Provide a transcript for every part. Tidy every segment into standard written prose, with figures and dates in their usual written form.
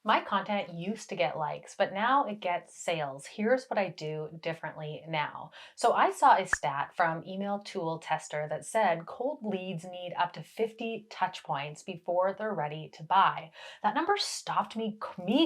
My content used to get likes, but now it gets sales. Here's what I do differently now. So I saw a stat from Email Tool Tester that said cold leads need up to 50 touch points before they're ready to buy. That number stopped me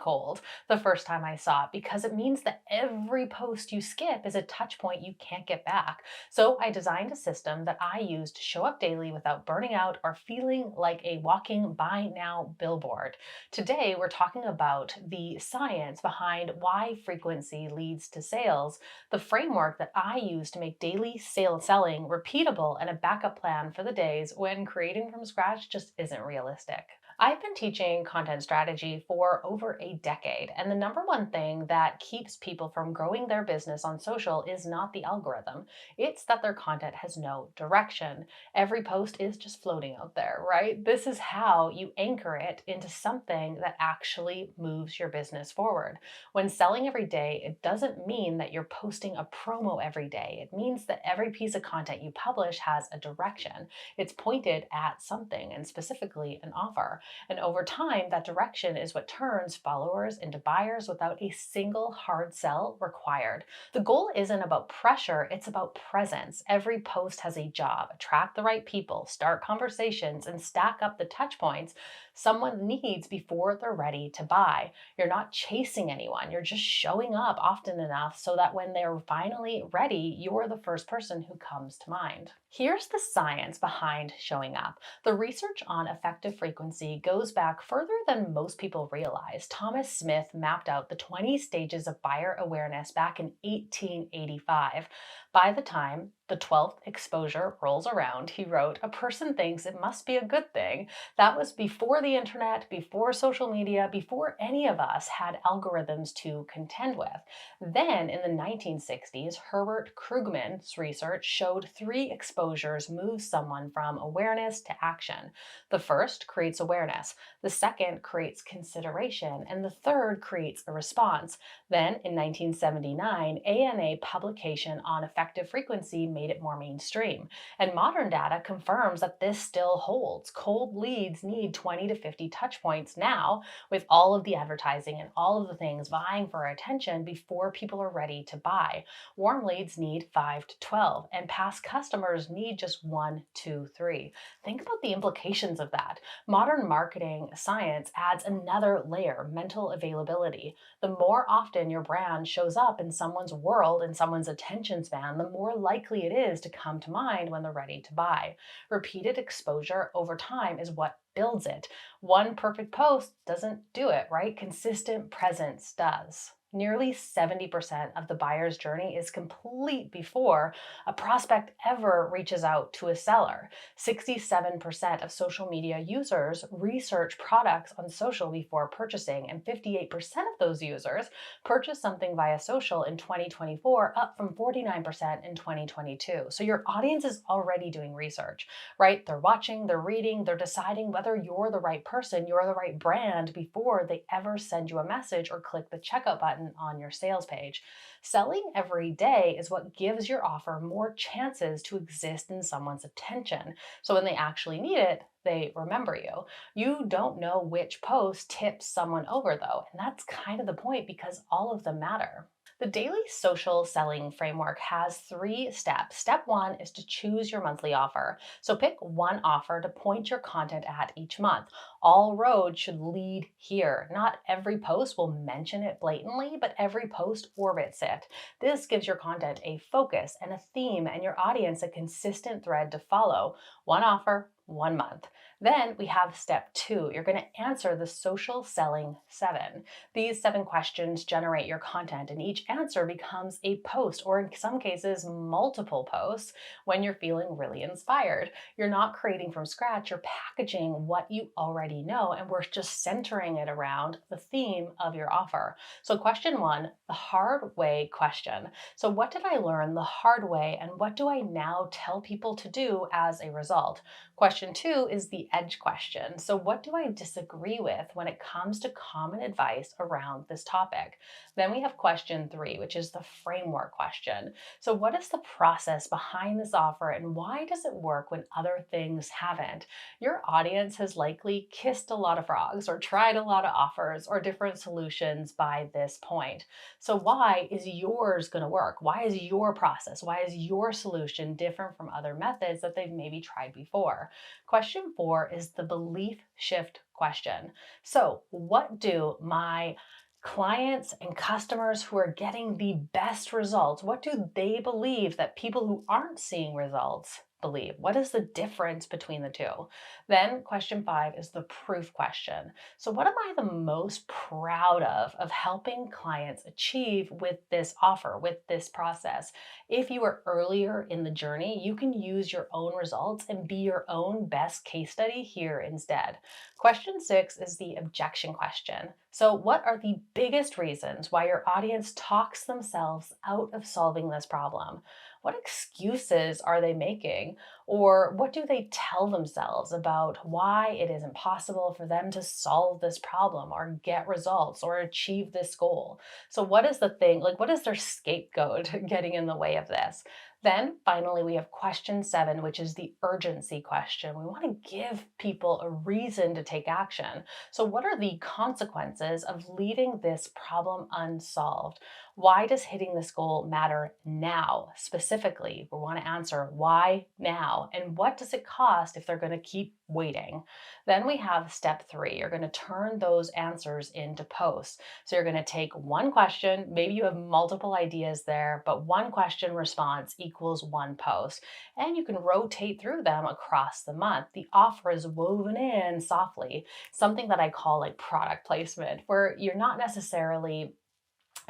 cold the first time I saw it because it means that every post you skip is a touch point you can't get back. So I designed a system that I use to show up daily without burning out or feeling like a walking buy now billboard. Today, we're talking about the science behind why frequency leads to sales, the framework that I use to make daily selling repeatable, and a backup plan for the days when creating from scratch just isn't realistic. I've been teaching content strategy for over a decade, and the number one thing that keeps people from growing their business on social is not the algorithm. It's that their content has no direction. Every post is just floating out there, right? This is how you anchor it into something that actually moves your business forward. When selling every day, it doesn't mean that you're posting a promo every day. It means that every piece of content you publish has a direction. It's pointed at something, and specifically an offer. And over time, that direction is what turns followers into buyers without a single hard sell required. The goal isn't about pressure, it's about presence. Every post has a job: attract the right people, start conversations, and stack up the touch points someone needs before they're ready to buy. You're not chasing anyone, you're just showing up often enough so that when they're finally ready, you're the first person who comes to mind. Here's the science behind showing up. The research on effective frequency goes back further than most people realize. Thomas Smith mapped out the 20 stages of buyer awareness back in 1885. By the time the 12th exposure rolls around, he wrote, "A person thinks it must be a good thing." That was before the internet, before social media, before any of us had algorithms to contend with. Then in the 1960s, Herbert Krugman's research showed three exposures move someone from awareness to action. The first creates awareness, the second creates consideration, and the third creates a response. Then in 1979, ANA publication on effective frequency made it more mainstream. And modern data confirms that this still holds. Cold leads need 20 to 50 touch points now, with all of the advertising and all of the things vying for our attention before people are ready to buy. Warm leads need 5 to 12, and past customers need just 1, 2, 3. Think about the implications of that. Modern marketing science adds another layer: mental availability. The more often your brand shows up in someone's world, in someone's attention span, the more likely it is to come to mind when they're ready to buy. Repeated exposure over time is what builds it. One perfect post doesn't do it, right? Consistent presence does. Nearly 70% of the buyer's journey is complete before a prospect ever reaches out to a seller. 67% of social media users research products on social before purchasing, and 58% of those users purchased something via social in 2024, up from 49% in 2022. So your audience is already doing research, right? They're watching, they're reading, they're deciding whether you're the right person, you're the right brand before they ever send you a message or click the checkout button on your sales page. Selling every day is what gives your offer more chances to exist in someone's attention. So when they actually need it, they remember you. You don't know which post tips someone over, though, and that's kind of the point because all of them matter. The daily social selling framework has 3 steps. Step one is to choose your monthly offer. So pick one offer to point your content at each month. All roads should lead here. Not every post will mention it blatantly, but every post orbits it. This gives your content a focus and a theme, and your audience a consistent thread to follow. One offer, 1 month. Then we have step two. You're going to answer the social selling 7. These 7 questions generate your content, and each answer becomes a post, or in some cases, multiple posts when you're feeling really inspired. You're not creating from scratch, you're packaging what you already know, and we're just centering it around the theme of your offer. So, question one, the hard way question. So, what did I learn the hard way, and what do I now tell people to do as a result? Question 2 is the edge question. So, what do I disagree with when it comes to common advice around this topic? Then we have question 3, which is the framework question. So, what is the process behind this offer and why does it work when other things haven't? Your audience has likely kissed a lot of frogs or tried a lot of offers or different solutions by this point. So, why is yours going to work? Why is your process? Why is your solution different from other methods that they've maybe tried before? Question 4 is the belief shift question. So, what do my clients and customers who are getting the best results, what do they believe that people who aren't seeing results believe? What is the difference between the two? Then question 5 is the proof question. So what am I the most proud of helping clients achieve with this offer, with this process? If you are earlier in the journey, you can use your own results and be your own best case study here instead. Question 6 is the objection question. So, what are the biggest reasons why your audience talks themselves out of solving this problem? What excuses are they making? Or what do they tell themselves about why it is impossible for them to solve this problem or get results or achieve this goal? So, what is the thing, like, what is their scapegoat getting in the way of this? Then finally, we have question 7, which is the urgency question. We want to give people a reason to take action. So, what are the consequences of leaving this problem unsolved? Why does hitting this goal matter now? Specifically, we want to answer why now and what does it cost if they're going to keep waiting? Then we have step 3. You're going to turn those answers into posts. So, you're going to take one question, maybe you have multiple ideas there, but one question response equals one post. And you can rotate through them across the month. The offer is woven in softly, something that I call like product placement, where you're not necessarily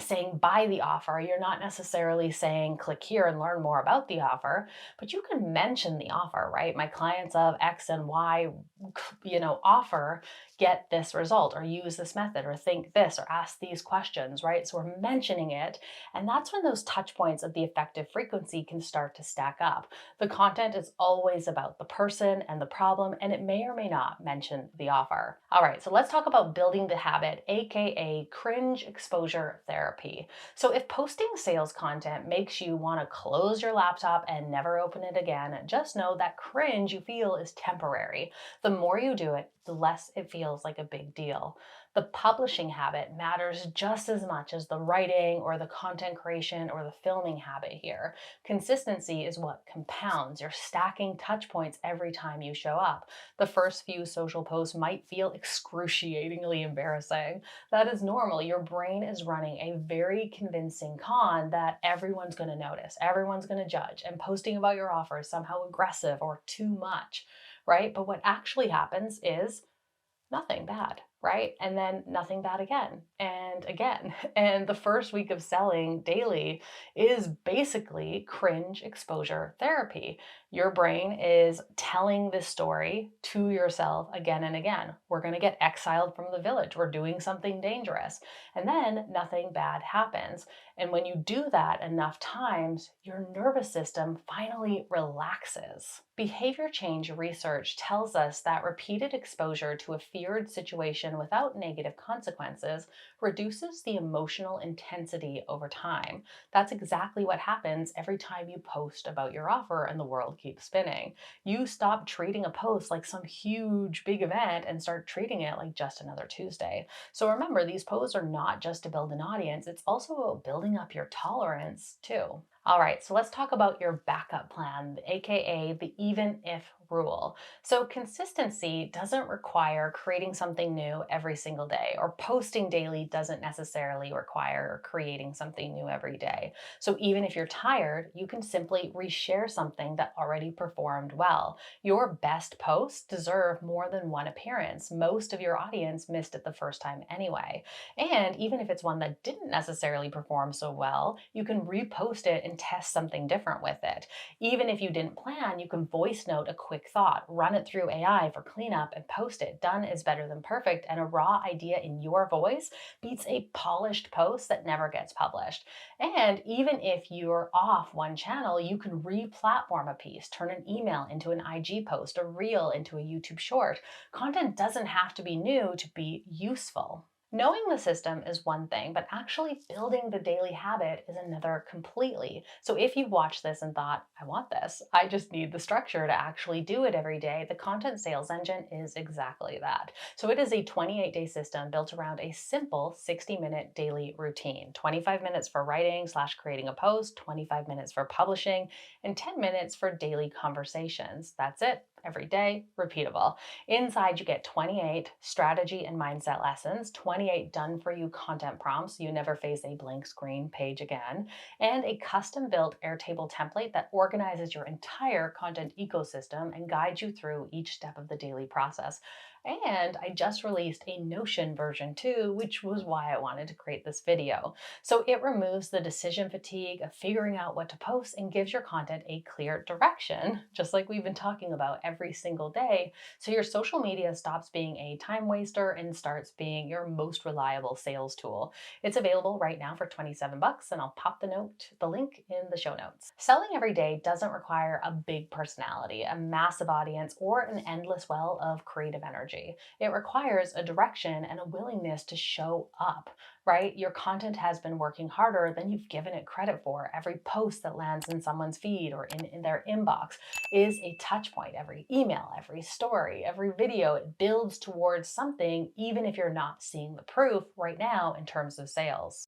saying buy the offer. You're not necessarily saying click here and learn more about the offer, but you can mention the offer, right? My clients of X and Y, offer get this result or use this method or think this or ask these questions, right? So we're mentioning it. And that's when those touch points of the effective frequency can start to stack up. The content is always about the person and the problem, and it may or may not mention the offer. All right, so let's talk about building the habit, AKA cringe exposure therapy. So if posting sales content makes you want to close your laptop and never open it again, just know that cringe you feel is temporary. The more you do it, the less it feels like a big deal. The publishing habit matters just as much as the writing or the content creation or the filming habit here. Consistency is what compounds. You're stacking touch points every time you show up. The first few social posts might feel excruciatingly embarrassing. That is normal. Your brain is running a very convincing con that everyone's going to notice, everyone's going to judge, and posting about your offer is somehow aggressive or too much, right? But what actually happens is nothing bad, right? And then nothing bad again and again. And the first week of selling daily is basically cringe exposure therapy. Your brain is telling this story to yourself again and again. We're going to get exiled from the village. We're doing something dangerous. And then nothing bad happens. And when you do that enough times, your nervous system finally relaxes. Behavior change research tells us that repeated exposure to a feared situation without negative consequences reduces the emotional intensity over time. That's exactly what happens every time you post about your offer and the world keeps spinning. You stop treating a post like some huge big event and start treating it like just another Tuesday. So remember, these posts are not just to build an audience, it's also about building up your tolerance too. All right, so let's talk about your backup plan, AKA the even if rule. So, consistency doesn't require creating something new every single day, or posting daily doesn't necessarily require creating something new every day. So, even if you're tired, you can simply reshare something that already performed well. Your best posts deserve more than one appearance. Most of your audience missed it the first time anyway. And even if it's one that didn't necessarily perform so well, you can repost it and test something different with it. Even if you didn't plan, you can voice note a quick quick thought, run it through AI for cleanup, and post it. Done is better than perfect, and a raw idea in your voice beats a polished post that never gets published. And even if you're off one channel, you can re-platform a piece, turn an email into an IG post, a reel into a YouTube short. Content doesn't have to be new to be useful. Knowing the system is one thing, but actually building the daily habit is another completely. So if you watched this and thought, I want this, I just need the structure to actually do it every day, the content sales engine is exactly that. So it is a 28-day system built around a simple 60-minute daily routine. 25 minutes for writing/creating a post, 25 minutes for publishing, and 10 minutes for daily conversations. That's it. Every day, repeatable. Inside, you get 28 strategy and mindset lessons, 28 done for you content prompts so you never face a blank screen page again, and a custom built Airtable template that organizes your entire content ecosystem and guides you through each step of the daily process. And I just released a Notion version 2, which was why I wanted to create this video. So it removes the decision fatigue of figuring out what to post and gives your content a clear direction, just like we've been talking about every single day, so your social media stops being a time waster and starts being your most reliable sales tool. It's available right now for 27 bucks, and I'll pop the link in the show notes. Selling every day doesn't require a big personality, a massive audience, or an endless well of creative energy. It requires a direction and a willingness to show up, right? Your content has been working harder than you've given it credit for. Every post that lands in someone's feed or in their inbox is a touch point. Every email, every story, every video, it builds towards something, even if you're not seeing the proof right now in terms of sales.